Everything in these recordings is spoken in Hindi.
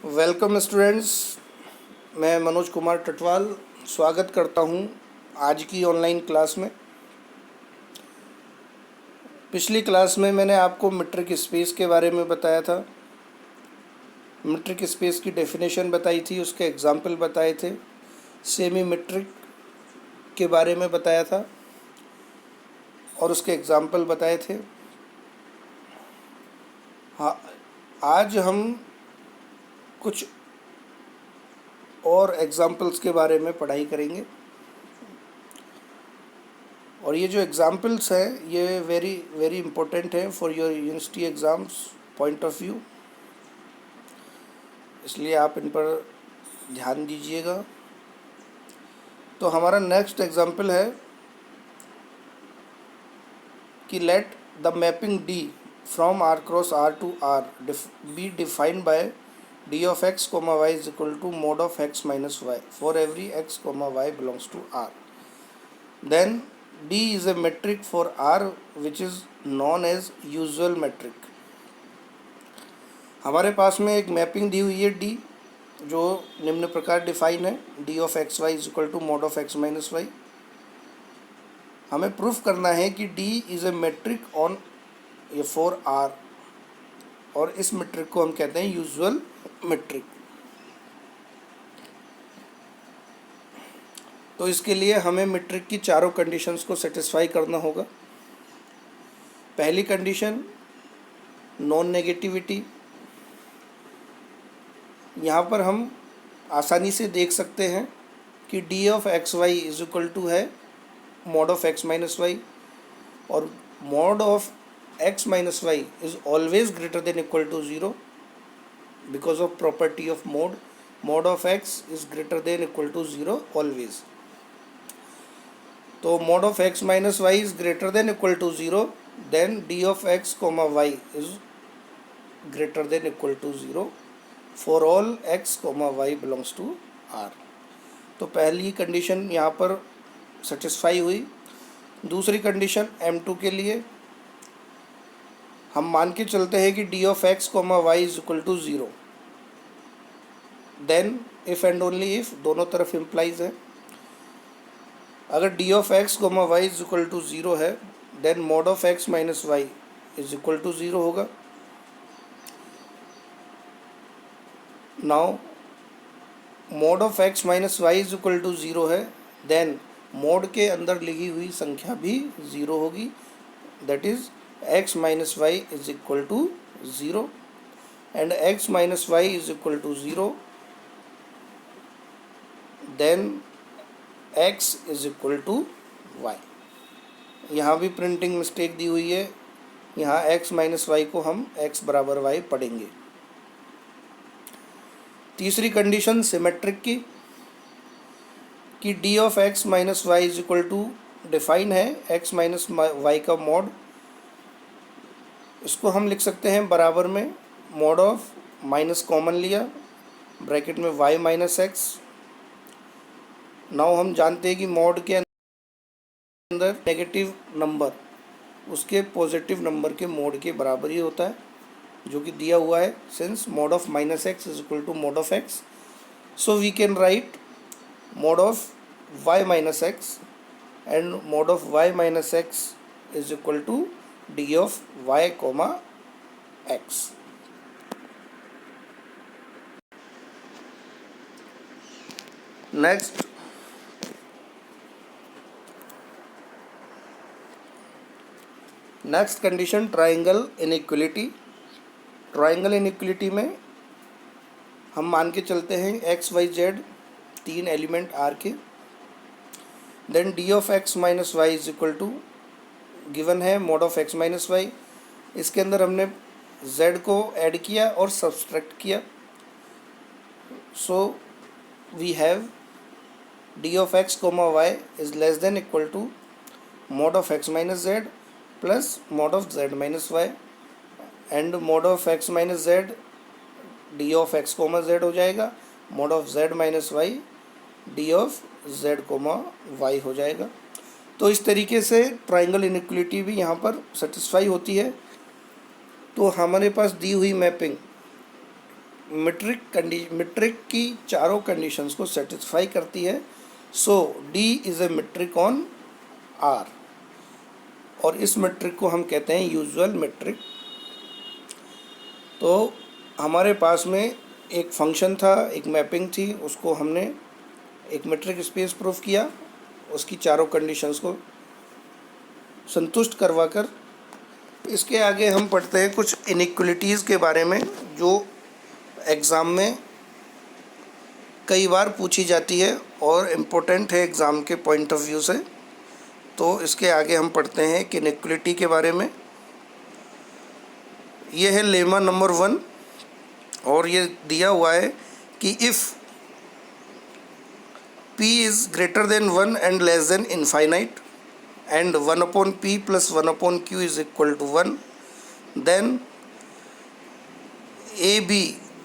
वेलकम स्टूडेंट्स, मैं मनोज कुमार टटवाल स्वागत करता हूं आज की ऑनलाइन क्लास में। पिछली क्लास में मैंने आपको मीट्रिक स्पेस के बारे में बताया था। मीट्रिक स्पेस की डेफिनेशन बताई थी, उसके एग्जाम्पल बताए थे, सेमी मीट्रिक के बारे में बताया था और उसके एग्जाम्पल बताए थे। हाँ, आज हम कुछ और एग्जाम्पल्स के बारे में पढ़ाई करेंगे और ये जो एग्जाम्पल्स हैं ये वेरी वेरी इम्पोर्टेंट हैं for your university exams point of view, इसलिए आप इन पर ध्यान दीजिएगा। तो हमारा नेक्स्ट एग्जाम्पल है कि let the mapping D from R cross R to R be defined by D of x comma y is equal to mod of x minus y for every x comma y belongs to R. Then D is a metric for R which is known as usual metric। हमारे पास में एक मैपिंग दी हुई है D जो निम्न प्रकार डिफाइन है, D of x y is equal to mod of x minus y. हमें प्रूफ करना है कि D is a metric on ये फॉर R और इस मेट्रिक को हम कहते हैं यूजुअल मेट्रिक। तो इसके लिए हमें मीट्रिक की चारों कंडीशंस को सेटिस्फाई करना होगा। पहली कंडीशन नॉन नेगेटिविटी। यहाँ पर हम आसानी से देख सकते हैं कि D of x y is equal to है mod of x minus y और mod of x minus y is always greater than equal to zero because of property of mod of x is greater than equal to zero always. तो mod of x minus y is greater than equal to zero, then D of x comma y is greater than equal to zero for all x comma y belongs to R. तो पहली कंडीशन यहाँ पर सेटिस्फाई हुई। दूसरी कंडीशन M2 के लिए हम मान के चलते हैं कि D of x comma y is equal to zero, then if and only if दोनों तरफ इम्प्लाइज है। अगर d of x comma y is equal to zero है then mod of x minus y is equal to zero होगा। Now mod of x minus y is equal to zero है, देन मॉड के अंदर लिखी हुई संख्या भी ज़ीरो होगी, that is x minus y is equal to zero and x minus y is equal to zero, then x is equal to y. यहाँ भी प्रिंटिंग मिस्टेक दी हुई है, यहाँ x माइनस वाई को हम x बराबर y पढ़ेंगे। तीसरी कंडीशन सिमेट्रिक की कि D of x minus y is equal to define है x माइनस वाई का मॉड, इसको हम लिख सकते हैं बराबर में मॉड ऑफ माइनस कॉमन लिया ब्रैकेट में y माइनस एक्स। नाउ हम जानते हैं कि मॉड के अंदर नेगेटिव नंबर उसके पॉजिटिव नंबर के मॉड के बराबर ही होता है, जो कि दिया हुआ है since mod of minus x is equal to mod of x. So we can write mod of y minus x and mod of y minus x is equal to D of y comma x. Next condition triangle inequality. Triangle inequality में हम मान के चलते हैं एक्स वाई जेड तीन एलिमेंट आर के, then D of x minus y is equal to given है mod of x minus y. इसके अंदर हमने जेड को ऐड किया और सब्सट्रैक्ट किया, so we have D of x comma y is less than equal to mod of x minus z plus mod of z minus y and mod of x minus z D of x comma z हो जाएगा, mod of z minus y D of z comma y हो जाएगा। तो इस तरीके से ट्राइंगल इनइक्वलिटी भी यहाँ पर सेटिस्फाई होती है। तो हमारे पास दी हुई मैपिंग मीट्रिक की चारों कंडीशंस को सेटिस्फाई करती है, so d is a metric on R, और इस मीट्रिक को हम कहते हैं यूजुअल मीट्रिक। तो हमारे पास में एक फंक्शन था, एक मैपिंग थी, उसको हमने एक मीट्रिक स्पेस प्रूफ किया, उसकी चारों कंडीशंस को संतुष्ट करवाकर। इसके आगे हम पढ़ते हैं कुछ इनइक्वलिटीज़ के बारे में, जो एग्ज़ाम में कई बार पूछी जाती है और इम्पोर्टेंट है एग्ज़ाम के पॉइंट ऑफ व्यू से। तो इसके आगे हम पढ़ते हैं कि इनइक्वलिटी के बारे में। ये है लेमा नंबर 1, और ये दिया हुआ है कि if p is greater than 1 and less than infinite and 1/p plus 1/q is equal to 1, then ab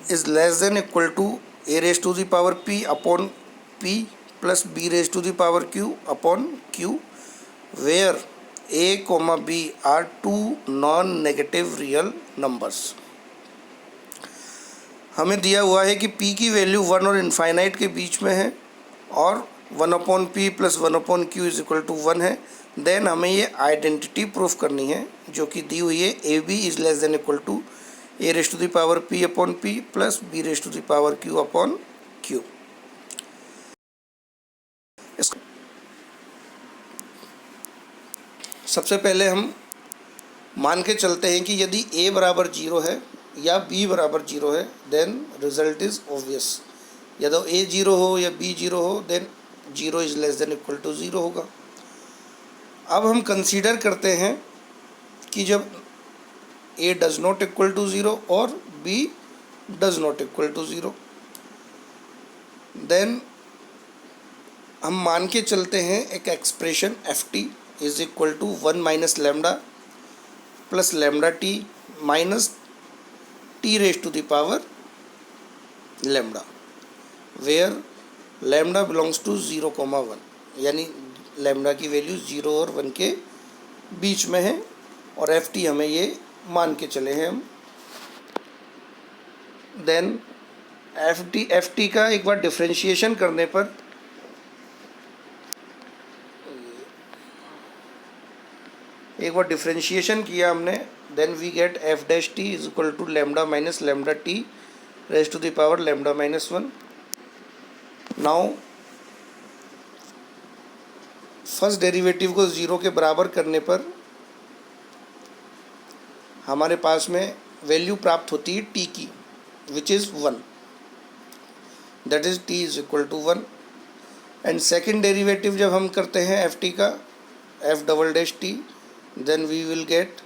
is less than equal to a raised to the power p upon p plus b raised to the power q upon q, where a comma b are two non-negative real numbers। हमें दिया हुआ है कि p की वैल्यू 1 और इनफाइनाइट के बीच में है और 1/p plus 1/q is equal to 1 है। देन हमें ये आइडेंटिटी प्रूफ करनी है जो कि दी हुई है, a b is less than equal to a raise to the power p upon p plus b raise to the power q upon q। सबसे पहले हम मान के चलते हैं कि यदि a बराबर 0 है या b बराबर 0 है, देन रिजल्ट इज़ ऑब्वियस। यदि a 0 हो या b 0 हो, then 0 is less than equal to 0 होगा। अब हम कंसीडर करते हैं कि जब a does not equal to 0 और b does not equal to 0, then हम मान के चलते हैं एक expression f t is equal to 1 minus lambda plus lambda t minus t raise to the power lambda, where lambda belongs to 0,1, यानी लेमडा की वैल्यू 0 और 1 के बीच में है, और एफ टी हमें ये मान के चले हैं हम। देन एफ टी का एक बार डिफ्रेंशिएशन करने पर किया हमने, then we get f dash t is equal to lambda minus lambda t raise to the power lambda minus 1। Now first derivative को 0 के बराबर करने पर हमारे पास में वैल्यू प्राप्त होती है t की, which is 1, that is t is equal to 1। And second derivative जब हम करते हैं एफ टी का, f double dash t, then we will get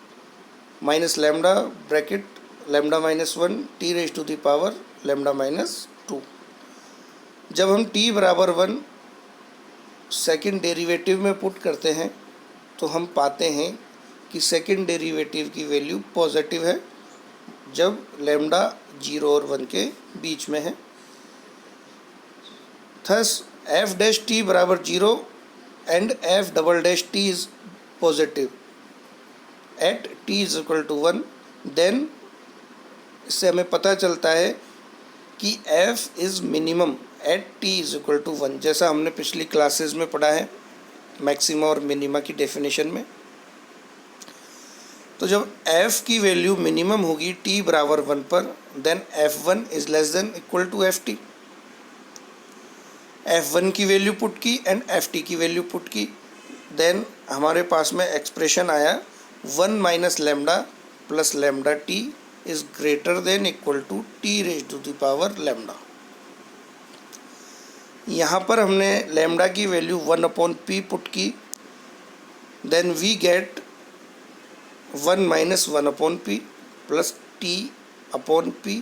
minus lambda bracket lambda minus 1 t raise to the power lambda minus 2। जब हम t बराबर 1 सेकेंड डेरिवेटिव में पुट करते हैं तो हम पाते हैं कि सेकेंड डेरिवेटिव की वैल्यू पॉजिटिव है जब लेमडा 0 और 1 के बीच में है। थस एफ डैश टी बराबर 0 and f double dash t is positive at t is equal to 1। Then इससे हमें पता चलता है कि f is minimum at t is equal to 1, जैसा हमने पिछली क्लासेस में पढ़ा है मैक्सिमा और मिनिमा की डेफिनेशन में। तो जब f की वैल्यू मिनिमम होगी t बराबर 1 पर, then f1 is less than equal to ft। f1 की वैल्यू पुट की एंड ft की वैल्यू पुट की, देन हमारे पास में एक्सप्रेशन आया 1 minus lambda plus lambda t is greater than equal to t raise to the power lambda. यहाँ पर हमने लेमडा की वैल्यू 1/p पुट की, then we get 1 minus 1/p plus t upon p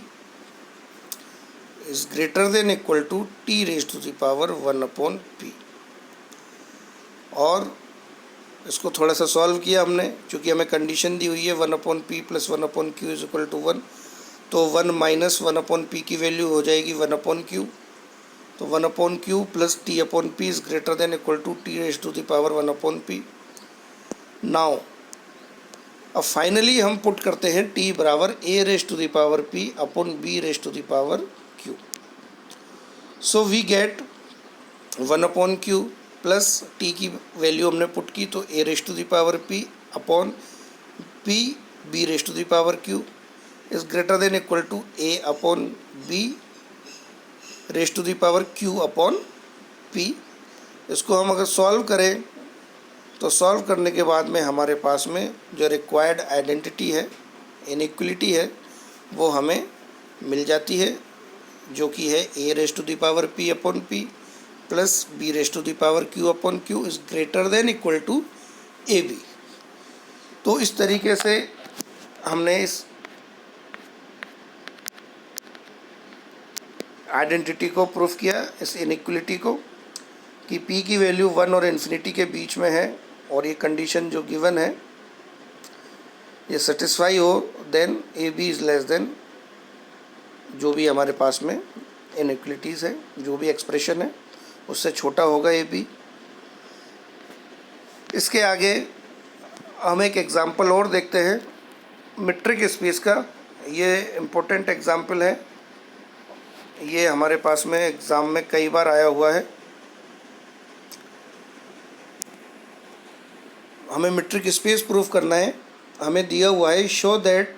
is greater than equal to t raise to the power 1/p। और इसको थोड़ा सा सॉल्व किया हमने, क्योंकि हमें कंडीशन दी हुई है 1/p plus 1/q is equal to 1, तो 1 माइनस 1/p की वैल्यू हो जाएगी 1/q, तो 1/q plus t upon p is greater than equal to t raise to the power 1/p। Now अब फाइनली हम पुट करते हैं t बराबर a raise to the power p upon b raise to the power q। So we get 1 upon q plus t की वैल्यू हमने पुट की तो a raise to the power p upon p b raise to the power q is greater than equal to a upon b raise to the power q upon p। इसको हम अगर सॉल्व करें तो सॉल्व करने के बाद में हमारे पास में जो रिक्वायर्ड आइडेंटिटी है, इनइक्वलिटी है, वो हमें मिल जाती है, जो कि है a raise to the power p upon p plus b raise to the power q upon q is greater than equal to ab। तो इस तरीके से हमने इस आइडेंटिटी को प्रूफ किया, इस इनइक्वलिटी को, कि p की वैल्यू 1 और इन्फिनिटी के बीच में है और ये कंडीशन जो गिवन है ये सेटिस्फाई हो, then a b is less than जो भी हमारे पास में इनइक्वलिटीज़ है, जो भी एक्सप्रेशन है उससे छोटा होगा ए बी। इसके आगे हम एक एग्ज़ाम्पल और देखते हैं मीट्रिक स्पेस का। ये इम्पोर्टेंट एग्ज़ाम्पल है, ये हमारे पास में एग्ज़ाम में कई बार आया हुआ है। हमें मीट्रिक स्पेस प्रूफ करना है। हमें दिया हुआ है show that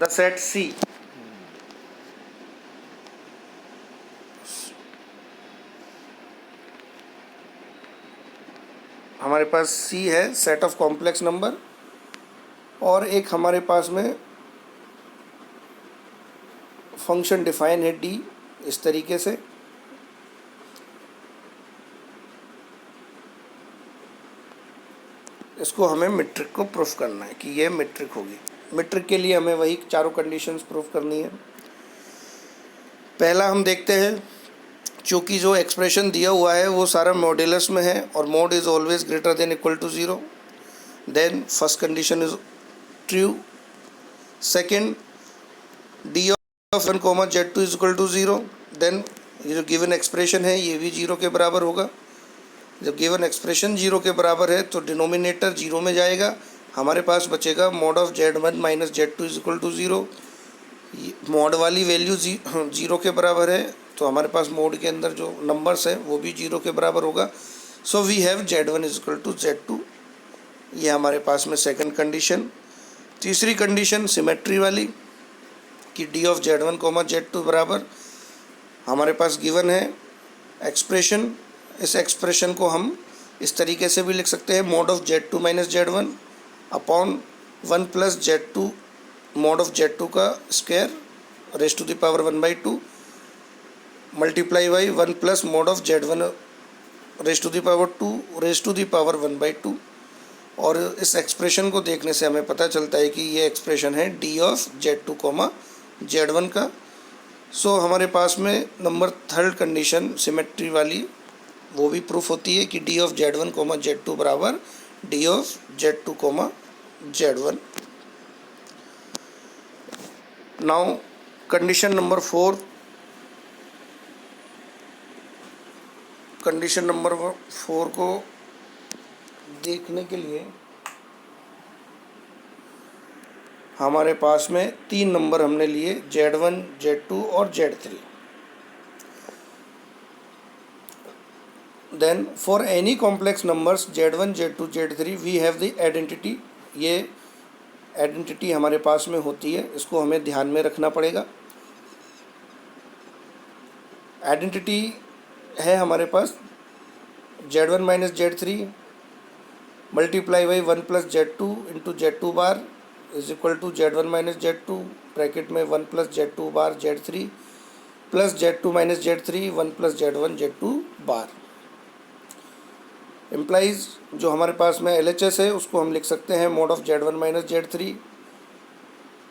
the set C हमारे पास C है सेट ऑफ कॉम्प्लेक्स नंबर, और एक हमारे पास में फंक्शन डिफाइन है D इस तरीके से। इसको हमें मीट्रिक को प्रूफ करना है कि ये मीट्रिक होगी। मीट्रिक के लिए हमें वही चारों कंडीशंस प्रूफ करनी है। पहला हम देखते हैं, चूँकि जो एक्सप्रेशन दिया हुआ है वो सारा मॉड्यूलस में है और mod is always greater than equal to 0, then first condition is true. Second, d of 1 comma z2 is equal to 0, then ये जो गिवन एक्सप्रेशन है ये भी 0 के बराबर होगा। जब गिवन एक्सप्रेशन 0 के बराबर है तो डिनोमिनेटर 0 में जाएगा, हमारे पास बचेगा mod of z1 minus z2 is equal to 0। Mod वाली वैल्यू 0 के बराबर है तो हमारे पास मोड के अंदर जो नंबर्स है वो भी 0 के बराबर होगा। So we have z1 is equal to z2, ये हमारे पास में सेकंड कंडीशन। तीसरी कंडीशन सिमेट्री वाली कि d of z1 comma z2 बराबर हमारे पास गिवन है एक्सप्रेशन। इस एक्सप्रेशन को हम इस तरीके से भी लिख सकते हैं, mod of z2 minus z1 upon 1 plus z2 mod of z2 का square raise to the power 1/2 multiply by 1 plus mod of z1 raise to the power 2 raise to the power 1/2। और इस एक्सप्रेशन को देखने से हमें पता चलता है कि ये एक्सप्रेशन है d of z2 comma z1 का। सो हमारे पास में नंबर थर्ड कंडीशन सिमेट्री वाली वो भी प्रूफ होती है कि d of z1 comma z2 बराबर d of z2 comma z1। Now condition number 4, condition number 4 को देखने के लिए हमारे पास में 3 नंबर हमने लिए z1, z2 और z3। Then for any complex numbers z1, z2, z3 we have the identity. ये आइडेंटिटी हमारे पास में होती है, इसको हमें ध्यान में रखना पड़ेगा। आइडेंटिटी है हमारे पास z1 minus z3 multiply by 1 plus z2 into z2 bar is equal to z1 minus z2 bracket में 1 plus z2 bar z3 plus z2 minus z3 1 plus z1 z2 bar. Implies जो हमारे पास में LHS है उसको हम लिख सकते हैं mod of z1 minus z3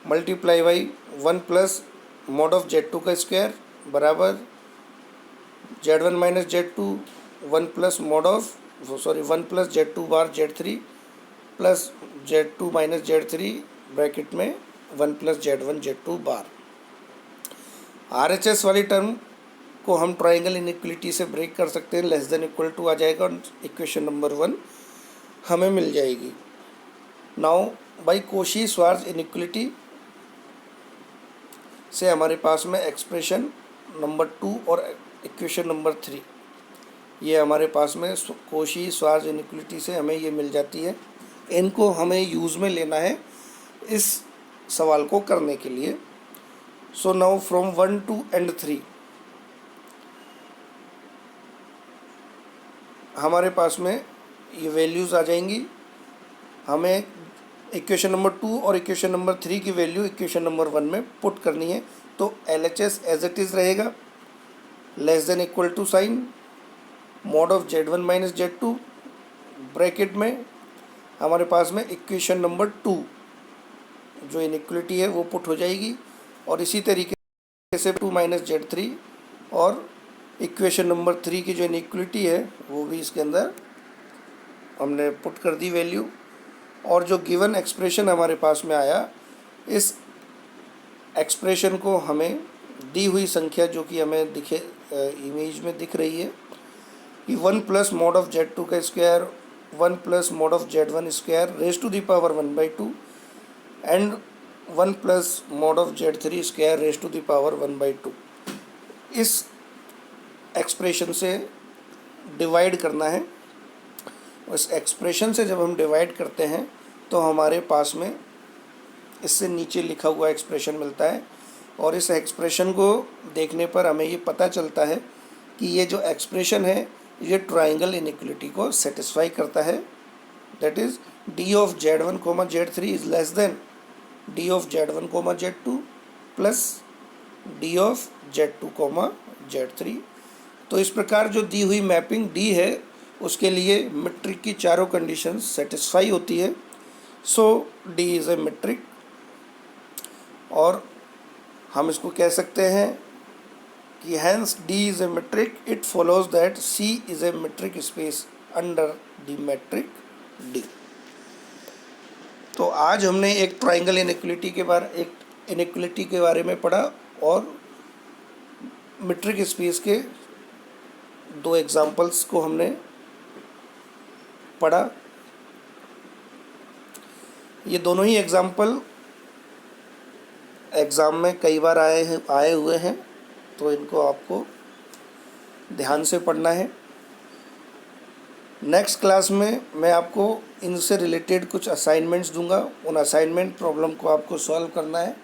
multiply by 1 plus mod of z2 का स्क्वायर बराबर z1 minus z2 1 plus mod of 1 plus z2 bar z3 plus z2 minus z3 bracket में 1 plus z1 z2 bar. RHS वाली टर्म को हम ट्राइंगल इनइक्वलिटी से ब्रेक कर सकते हैं, लेस देन इक्वल टू आ जाएगा और इक्वेशन नंबर 1 हमें मिल जाएगी। Now by Koshi Schwarz inequality से हमारे पास में एक्सप्रेशन नंबर 2 और इक्वेशन नंबर 3, ये हमारे पास में कोशी श्वार्ट्ज इनइक्वलिटी से हमें ये मिल जाती है। इनको हमें यूज़ में लेना है इस सवाल को करने के लिए। सो नाउ फ्रॉम 1 to 3 हमारे पास में ये वैल्यूज़ आ जाएंगी। हमें इक्वेशन नंबर 2 और इक्वेशन नंबर 3 की वैल्यू इक्वेशन नंबर 1 में पुट करनी है। तो LHS एज इट इज़ रहेगा, less than equal to sign mod of Z1 minus Z2, bracket में हमारे पास में इक्वेशन नंबर 2 जो इनइक्वलिटी है वो पुट हो जाएगी, और इसी तरीके से 2 माइनस Z3 और इक्वेशन नंबर 3 की जो इनइक्वलिटी है वो भी इसके अंदर हमने पुट कर दी वैल्यू। और जो गिवन एक्सप्रेशन हमारे पास में आया, इस एक्सप्रेशन को हमें दी हुई संख्या जो कि हमें दिखे इमेज में दिख रही है कि 1 प्लस मॉड ऑफ Z2 का square 1 plus mod of Z1 square raise to the power 1/2 and 1 plus mod of Z3 square raise to the power 1/2, इस एक्सप्रेशन से डिवाइड करना है। उस एक्सप्रेशन से जब हम डिवाइड करते हैं तो हमारे पास में इससे नीचे लिखा हुआ एक्सप्रेशन मिलता है, और इस एक्सप्रेशन को देखने पर हमें ये पता चलता है कि ये जो एक्सप्रेशन है ये ट्राइंगल इनइक्वलिटी को सेटिस्फाई करता है। That is D of Z1, Z3 is less then D of Z1, Z2 plus D of Z2, Z3। तो इस प्रकार जो दी हुई मैपिंग D है उसके लिए मीट्रिक की चारों कंडीशंस सेटिस्फाई होती है। So D is a metric, और हम इसको कह सकते हैं कि hence D is a metric, it follows that C is a metric space under the metric D। तो आज हमने एक ट्राइंगल इनइक्वलिटी के बारे में पढ़ा, और मीट्रिक स्पेस के 2 एग्जाम्पल्स को हमने पढ़ा। ये दोनों ही एग्जाम्पल एग्ज़ाम में कई बार आए हुए हैं, तो इनको आपको ध्यान से पढ़ना है। नेक्स्ट क्लास में मैं आपको इनसे रिलेटेड कुछ असाइनमेंट्स दूंगा, उन असाइनमेंट प्रॉब्लम को आपको सॉल्व करना है।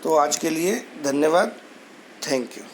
तो आज के लिए धन्यवाद, थैंक यू।